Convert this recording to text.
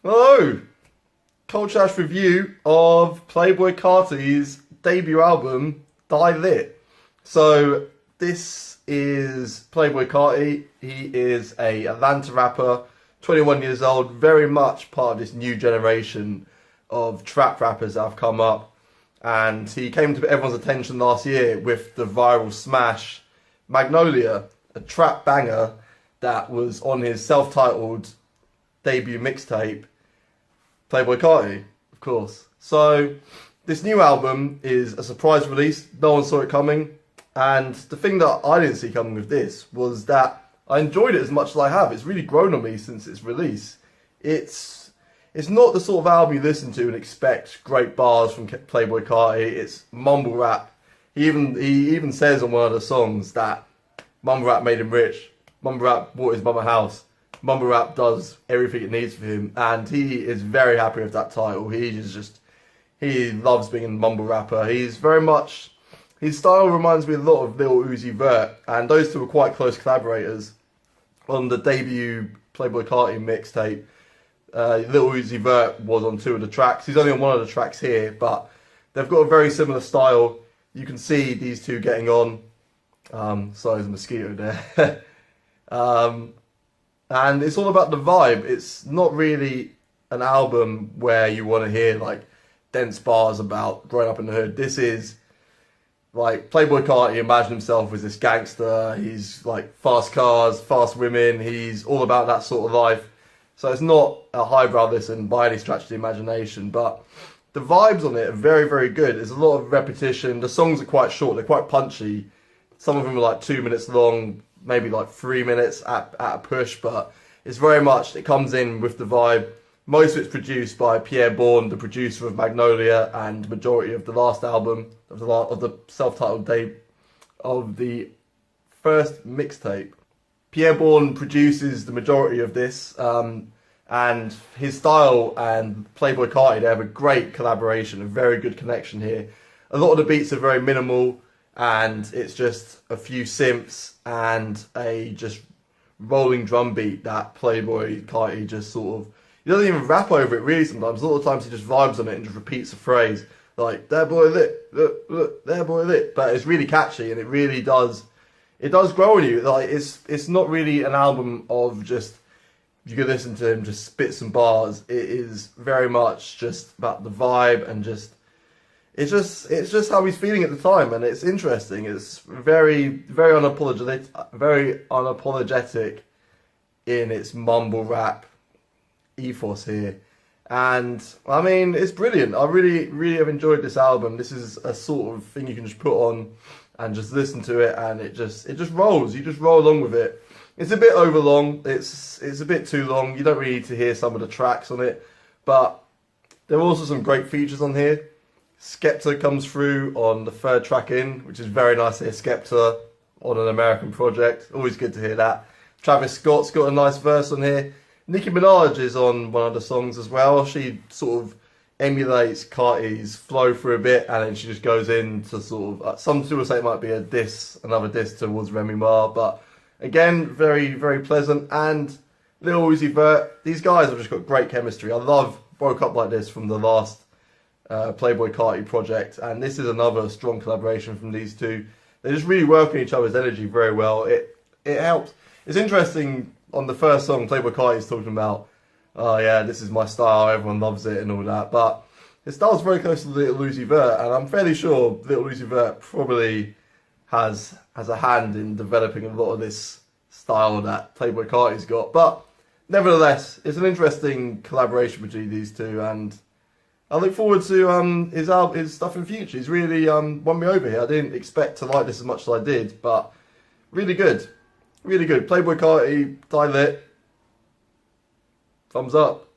Hello! Cold Trash review of Playboi Carti's debut album, Die Lit. So, this is Playboi Carti. He is a Atlanta rapper, 21 years old, very much part of this new generation of trap rappers that have come up. And he came to everyone's attention last year with the viral smash Magnolia, a trap banger that was on his self-titled debut mixtape, Playboi Carti, of course. So this new album is a surprise release. No one saw it coming. And the thing that I didn't see coming with this was that I enjoyed it as much as I have. It's really grown on me since its release. It's not the sort of album you listen to and expect great bars from Playboi Carti. It's mumble rap. He even says on one of the songs that mumble rap made him rich. Mumble rap bought his mum a house. Mumble rap does everything it needs for him, and he is very happy with that title. He loves being a mumble rapper. He's very much, his style reminds me a lot of Lil Uzi Vert, and those two were quite close collaborators on the debut Playboi Carti mixtape. Lil Uzi Vert was on two of the tracks. He's only on one of the tracks here, but they've got a very similar style. You can see these two getting on. Sorry, there's a mosquito there. And it's all about the vibe. It's not really an album where you want to hear like dense bars about growing up in the hood. This is like Playboi Carti imagine himself as this gangster. He's like fast cars, fast women. He's all about that sort of life. So it's not a highbrow listen by any stretch of the imagination, but the vibes on it are very, very good. There's a lot of repetition. The songs are quite short. They're quite punchy. Some of them are like 2 minutes long, maybe like 3 minutes at a push, but it's very much, it comes in with the vibe. Most of it's produced by Pierre Bourne, the producer of Magnolia, and majority of the last album, of the self-titled day of the first mixtape. Pierre Bourne produces the majority of this, and his style and Playboi Carti, they have a great collaboration, a very good connection here. A lot of the beats are very minimal, and it's just a few synths and a just rolling drum beat that Playboi Carti just sort of, he doesn't even rap over it really sometimes. A lot of times he just vibes on it and just repeats a phrase like, that boy lit, look, that boy lit. But it's really catchy, and it really does, it does grow on you. Like, it's not really an album of just, you can listen to him just spit some bars. It is very much just about the vibe and just, it's just how he's feeling at the time, and it's interesting. It's very unapologetic in its mumble rap ethos here, and I mean it's brilliant. I really have enjoyed this album. This is a sort of thing you can just put on and just listen to it, and it just rolls. You just roll along with it. It's a bit overlong. It's a bit too long. You don't really need to hear some of the tracks on it, but there are also some great features on here. Skepta comes through on the third track in, which is very nice to hear Skepta on an American project. Always good to hear that. Travis Scott's got a nice verse on here. Nicki Minaj is on one of the songs as well. She sort of emulates Carti's flow for a bit, and then she just goes into sort of, some people say it might be a diss, another diss towards Remy Ma, but again, very, very pleasant. And Lil Uzi Vert, these guys have just got great chemistry. I love Broke Up Like This from the last Playboi Carti project, and this is another strong collaboration from these two. They just really work on each other's energy very well. It helps. It's interesting, on the first song Playboi Carti is talking about, oh yeah, this is my style, everyone loves it and all that, but his style's very close to Lil Uzi Vert, and I'm fairly sure Lil Uzi Vert probably has a hand in developing a lot of this style that Playboi Carti's got. But nevertheless, it's an interesting collaboration between these two, and I look forward to his stuff in the future. He's really won me over here. I didn't expect to like this as much as I did, but really good. Really good. Playboi Carti, Die Lit. Thumbs up.